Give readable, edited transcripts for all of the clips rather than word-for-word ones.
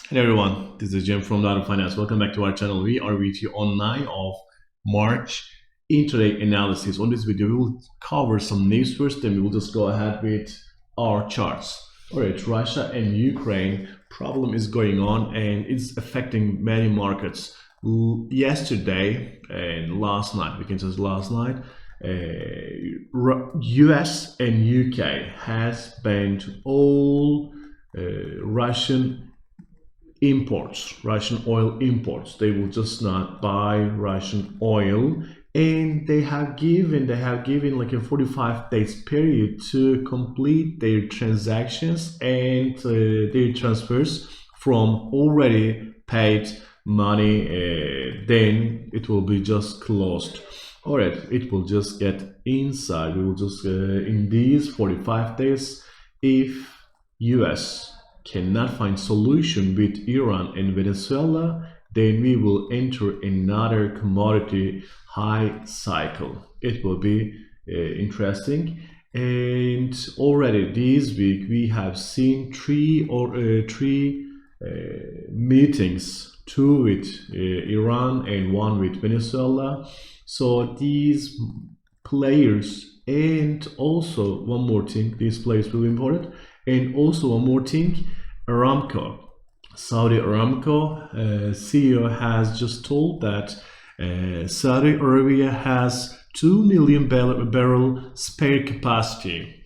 Hello everyone, this is Jim from Data Finance. Welcome back to our channel. We are with you on 9 of March intraday analysis. On this video, we will cover some news first, then we will just go ahead with our charts. Alright, Russia and Ukraine problem is going on and it's affecting many markets. Yesterday and last night, we can say last night, US and UK has banned all Russian Russian oil imports. They will just not buy Russian oil, and they have given like a 45 days period to complete their transactions and their transfers from already paid money. Then it will be just closed. All right, it will just get inside. We will just in these 45 days, if US cannot find solution with Iran and Venezuela, then we will enter another commodity high cycle. It will be interesting. And already this week we have seen three meetings, two with Iran and one with Venezuela. So these players, and also one more thing, these players will be important. And also one more thing, Aramco, Saudi Aramco CEO has just told that Saudi Arabia has 2 million barrel spare capacity.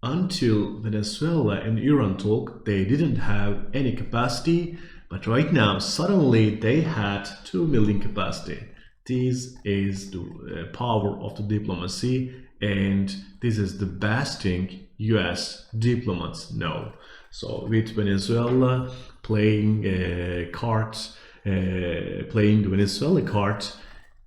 Until Venezuela and Iran talk, they didn't have any capacity, but right now suddenly they had 2 million capacity. This is the power of the diplomacy, and this is the best thing US diplomats know. So with Venezuela playing playing the Venezuela card,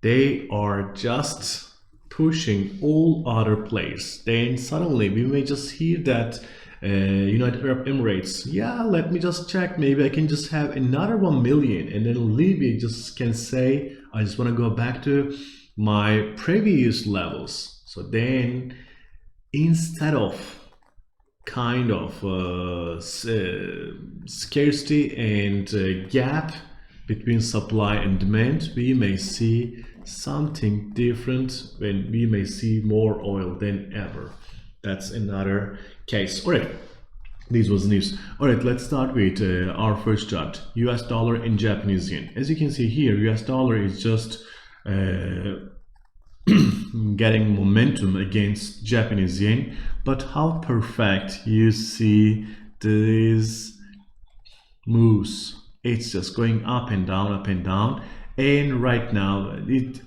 they are just pushing all other players. Then suddenly we may just hear that United Arab Emirates, yeah, let me just check, maybe I can just have another 1 million, and then Libya just can say, I just want to go back to my previous levels. So then instead of kind of scarcity and gap between supply and demand, we may see something different when we may see more oil than ever. That's another case. All right, this was news. All right, let's start with our first chart, US dollar and Japanese yen. As you can see here, US dollar is just getting momentum against Japanese yen, but how perfect you see these moves. It's just going up and down, up and down. And right now,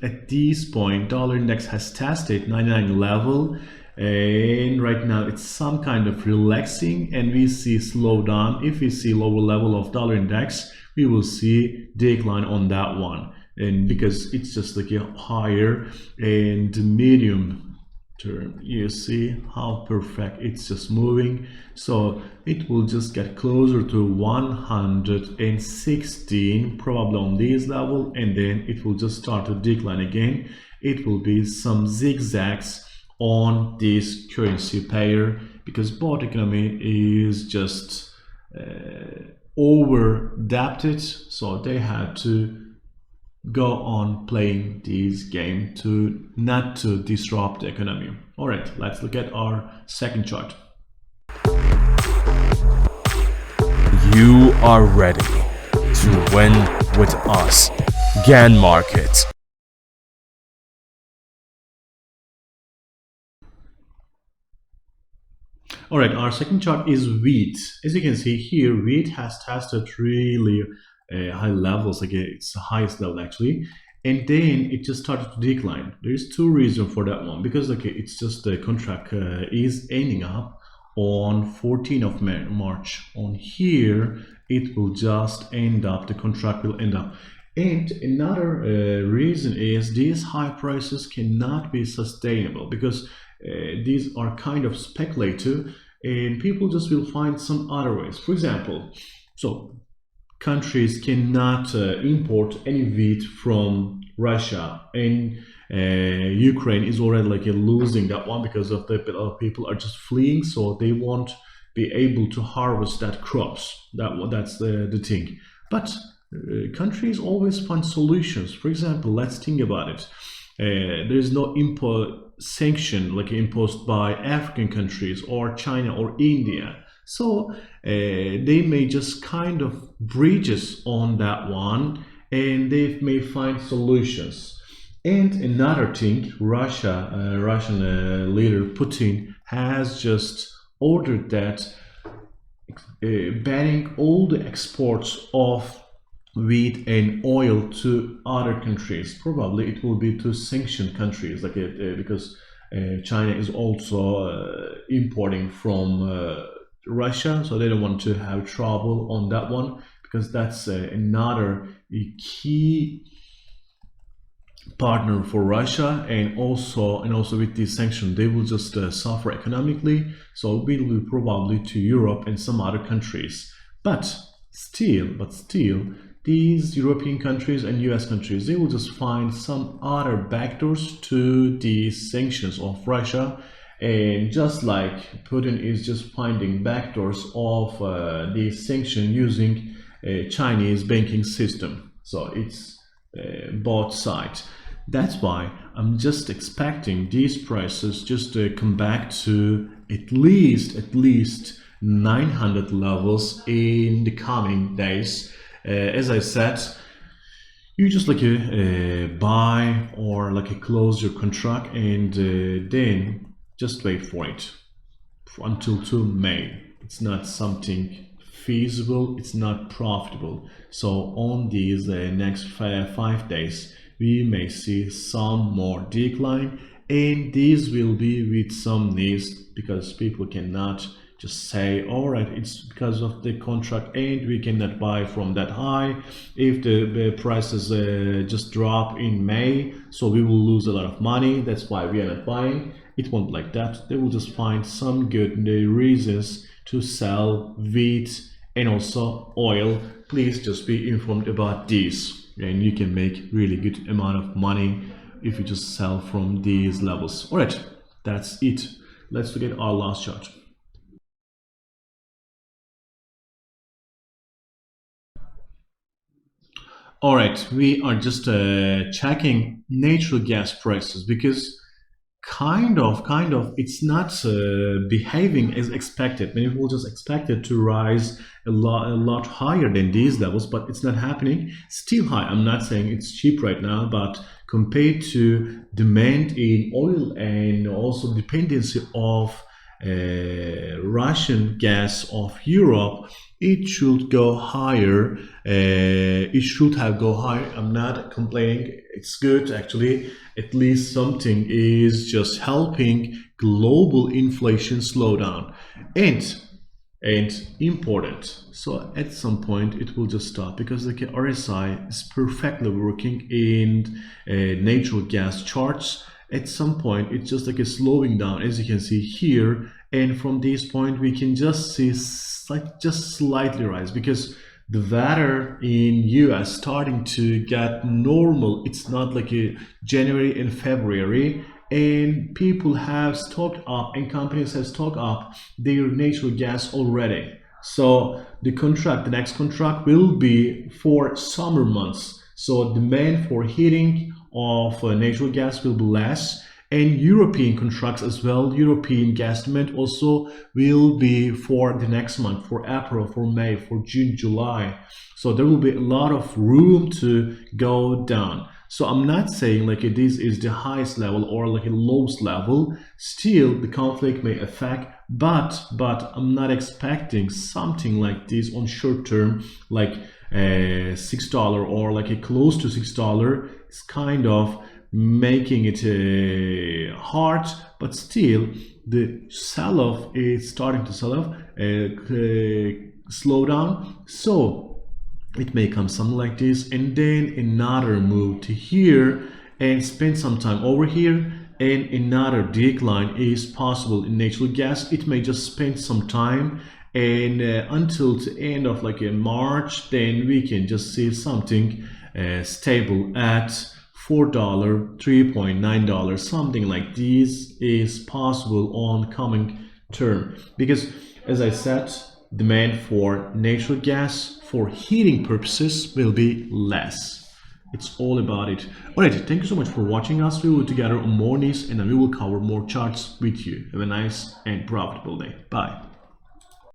at this point, dollar index has tested 99 level, and right now it's some kind of relaxing, and we see slowdown. If we see lower level of dollar index, we will see decline on that one, and because it's just like a higher and medium term, you see how perfect it's just moving. So it will just get closer to 116 probably on this level, and then it will just start to decline again. It will be some zigzags on this currency pair because both economy is just over adapted, so they had to go on playing this game to not to disrupt the economy. All right, let's look at our second chart. You are ready to win with us. GAN Markets. All right, our second chart is wheat. As you can see here, wheat has tested really high levels, like it's the highest level actually, and then it just started to decline. There's two reasons for that one, because it's just the contract is ending up on 14th of March. On here, it will just end up, the contract will end up. And another reason is these high prices cannot be sustainable because these are kind of speculative, and people just will find some other ways. For example, so countries cannot import any wheat from Russia, and Ukraine is already like losing that one because of the people are just fleeing, so they won't be able to harvest that crops. That's the thing. But countries always find solutions. For example, let's think about it. There is no sanction like imposed by African countries or China or India. So they may just kind of bridges on that one, and they may find solutions. And another thing, Russian leader Putin has just ordered that banning all the exports of wheat and oil to other countries. Probably it will be to sanctioned countries, like because China is also importing from Russia, so they don't want to have trouble on that one, because that's another key partner for Russia, and also with these sanctions they will just suffer economically, so it will be probably to Europe and some other countries. But still these European countries and US countries, they will just find some other backdoors to the sanctions of Russia. And just like Putin is just finding backdoors of the sanction using Chinese banking system. So it's both sides. That's why I'm just expecting these prices just to come back to at least 900 levels in the coming days. As I said, you just like buy or like close your contract, and then just wait for it until to May. It's not something feasible, it's not profitable. So on these next 5 days we may see some more decline, and these will be with some needs, because people cannot just say, all right, it's because of the contract and we cannot buy from that high. If the prices just drop in May, so we will lose a lot of money, that's why we are not buying. It won't like that. They will just find some good reasons to sell wheat and also oil. Please just be informed about this, and you can make really good amount of money if you just sell from these levels. All right, that's it. Let's look at our last chart. All right, we are just checking natural gas prices, because kind of it's not behaving as expected. Many people just expect it to rise a lot higher than these levels, but it's not happening. Still high. I'm not saying it's cheap right now, but compared to demand in oil and also dependency of Russian gas of Europe, it should go higher. It should have go higher. I'm not complaining. It's good actually. At least something is just helping global inflation slow down, and important. So at some point it will just stop, because the RSI is perfectly working in natural gas charts. At some point it's just like a slowing down, as you can see here, and from this point we can just see just slightly rise, because the weather in US starting to get normal. It's not like a January and February, and people have stocked up and companies have stocked up their natural gas already. So the next contract will be for summer months, so demand for heating of natural gas will be less, and European contracts as well. European gas demand also will be for the next month, for April, for May, for June, July. So there will be a lot of room to go down. So I'm not saying like this is the highest level or like a lowest level. Still the conflict may affect, but I'm not expecting something like this on short term, like $6 or like a close to $6. It's kind of making it hard, but still the sell-off is starting to slow down. So it may come something like this, and then another move to here and spend some time over here, and another decline is possible in natural gas. It may just spend some time, and until the end of like March, then we can just see something stable at $4, $3.9, something like this is possible on coming term, because as I said, demand for natural gas for heating purposes will be less. It's all about it. Alright, thank you so much for watching us. We will be together on more news and then we will cover more charts with you. Have a nice and profitable day. Bye.